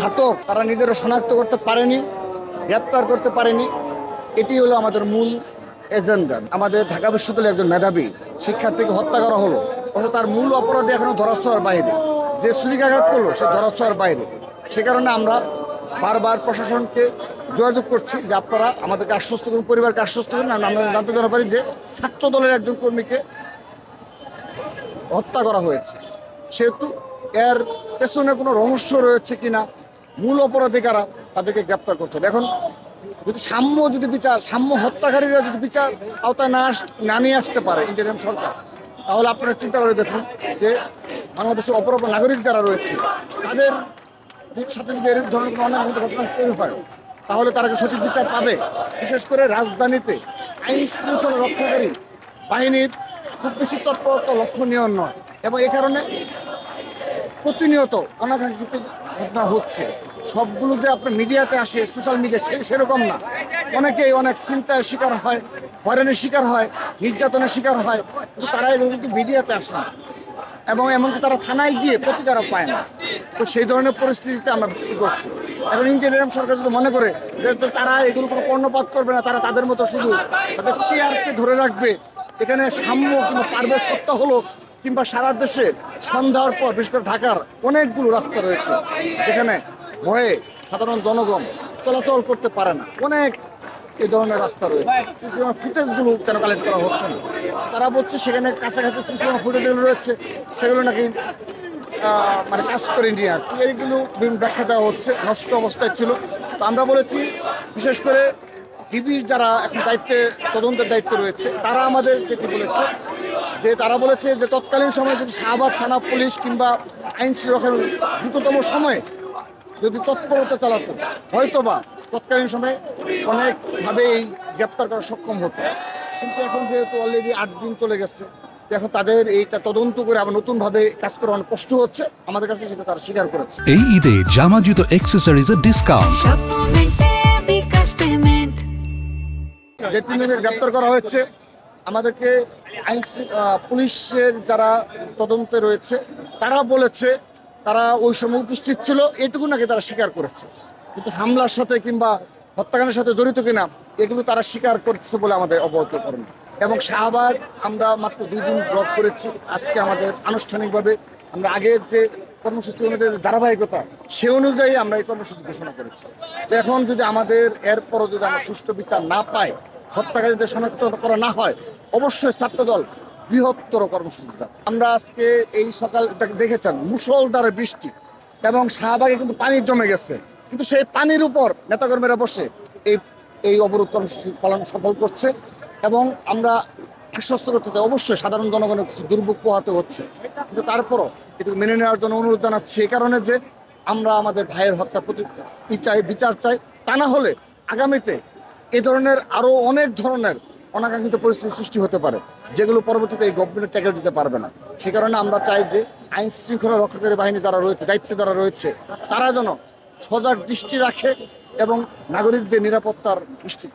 ঘাতক তারা নিজেরা শনাক্ত করতে পারেনি, গ্রেপ্তার করতে পারেনি। এটি হলো আমাদের মূল এজেন্ডা। আমাদের ঢাকা বিশ্ববিদ্যালয়ের একজন মেধাবী শিক্ষার্থীকে হত্যা করা হলো, অথচ তার মূল অপরাধী এখনো ধরাছোঁয়ার বাইরে। যে ছুরিকাঘাত করলো সে ধরাছোঁয়ার বাইরে। সে কারণে আমরা বারবার প্রশাসনকে যোগাযোগ করছি যে আপনারা আমাদেরকে আশ্বস্ত করুন, পরিবারকে আশ্বস্ত করুন। আমরা জানতে জানা পারি যে ছাত্র দলের একজন কর্মীকে হত্যা করা হয়েছে, সেহেতু এর পেছনে কোনো রহস্য রয়েছে কিনা, মূল অপরাধী কারা, তাদেরকে গ্রেপ্তার করতে হবে। এখন যদি সাম্য হত্যাকারীরা যদি বিচার আওতায় না নিয়ে আসতে পারে ইন্টারিম সরকার, তাহলে আপনারা চিন্তা করে দেখুন যে বাংলাদেশের অপর নাগরিক যারা রয়েছে তাদের সাথে যদি এর ধরনের কোনো অনাকাঙ্ক্ষিত ঘটনা তৈরি হয়, তাহলে তারা কি সঠিক বিচার পাবে? বিশেষ করে রাজধানীতে আইন শৃঙ্খলা রক্ষাকারী বাহিনীর খুব বেশি তৎপরতা লক্ষণীয় নয়, এবং এ কারণে প্রতিনিয়ত অনাকাঙ্ক্ষিত ঘটনা হচ্ছে। সবগুলো যে আপনার মিডিয়াতে আসে, সোশ্যাল মিডিয়া, সেরকম না। অনেকেই অনেক চিন্তার শিকার হয়, হয়রানির শিকার হয়, নির্যাতনের শিকার হয়, কিন্তু তারা এগুলো কিন্তু মিডিয়াতে আসে না, এবং এমনকি তারা থানায় গিয়ে প্রতিকারও পায় না। তো সেই ধরনের পরিস্থিতিতে আমরা কী করছি। এখন ইন্টারিম সরকার যদি মনে করে যে তারা এগুলো কোনো কর্ণপাত করবে না, তারা তাদের মতো শুধু তাদের চেয়ারকে ধরে রাখবে, এখানে সাম্য কিংবা পারভেজ হত্যা হলো, কিংবা সারা দেশে সন্ধ্যার পর বিশেষ করে ঢাকার অনেকগুলো রাস্তা রয়েছে যেখানে ভয়ে সাধারণ জনগণ চলাচল করতে পারে না, অনেক এই ধরনের রাস্তা রয়েছে। সিসি ক্যামেরা ফুটেজগুলো কেন কালেক্ট করা হচ্ছে না? তারা বলছে সেখানে কাছাকাছি সিসি ক্যামেরা ফুটেজ যেগুলো রয়েছে সেগুলো নাকি মানে কাজ করেনি, আর কি এইগুলো বিভিন্ন ব্যাখ্যা দেওয়া হচ্ছে, নষ্ট অবস্থায় ছিল। তো আমরা বলেছি বিশেষ করে ডিবির যারা এখন তদন্তের দায়িত্বে রয়েছে, তারা আমাদের যেটি বলেছে যে তৎকালীন সময়ে যদি শাহবাগ থানা পুলিশ কিংবা আইন শৃঙ্খলার দ্রুততম সময়ে যদি তৎপরতা চালাতো, হয়তোবা তৎকালীন সময়ে অনেকভাবে এই গ্রেপ্তার করা সক্ষম হতো। কিন্তু এখন যেহেতু অলরেডি 8 দিন চলে গেছে, এখন তাদের এইটা তদন্ত করে আবার নতুনভাবে কাজ করা অনেক কষ্ট হচ্ছে আমাদের কাছে, সেটা তারা স্বীকার করেছে। এই ঈদে জামা জুতো অ্যাক্সেসরিজের ডিসকাউন্ট। যে 3 জনকে গ্রেপ্তার করা হয়েছে, আমাদেরকে পুলিশের যারা তদন্তে রয়েছে তারা বলেছে তারা ওই সময় উপস্থিত ছিল, এটুকু নাকি তারা স্বীকার করেছে। কিন্তু হামলার সাথে কিংবা হত্যাকাণ্ডের সাথে জড়িত কিনা এগুলো তারা স্বীকার করছে বলে আমাদের অবগত করেন। এবং শাহবাগ আমরা মাত্র 2 দিন ব্লক করেছি। আজকে আমাদের আনুষ্ঠানিকভাবে আমরা আগের যে কর্মসূচি অনুযায়ী ধারাবাহিকতা, সে অনুযায়ী আমরা এই কর্মসূচি ঘোষণা করেছি। তো এখন যদি আমাদের এরপরও যদি আমরা সুষ্ঠু বিচার না পাই, হত্যাকারীদের শনাক্ত করা না হয়, অবশ্যই ছাত্রদল বৃহত্তর কর্মসূচি যাবে। আমরা আজকে এই সকাল দেখেছেন মুষলধারে বৃষ্টি এবং শাহবাগে কিন্তু পানি জমে গেছে, কিন্তু সেই পানির উপর নেতাকর্মীরা বসে এই অবরোধ কর্মসূচি পালন সফল করছে। এবং আমরা আশ্বস্ত করতে চাই, অবশ্যই সাধারণ জনগণের কিছু দুর্ভোগ পোহাতে হচ্ছে, কিন্তু তারপরও এটুকু মেনে নেওয়ার জন্য অনুরোধ জানাচ্ছি। এই কারণে যে আমরা আমাদের ভাইয়ের হত্যা বিচার চাই, তা না হলে আগামীতে এ ধরনের আরও অনেক ধরনের অনাকাঙ্ক্ষিত পরিস্থিতি সৃষ্টি হতে পারে, যেগুলো পরবর্তীতে এই গভর্নমেন্ট ট্যাকেল দিতে পারবে না। সে কারণে আমরা চাই যে আইন শৃঙ্খলা রক্ষাকারী বাহিনী যারা রয়েছে, দায়িত্বে যারা রয়েছে, তারা যেন সজাগ দৃষ্টি রাখে এবং নাগরিকদের নিরাপত্তার নিশ্চিত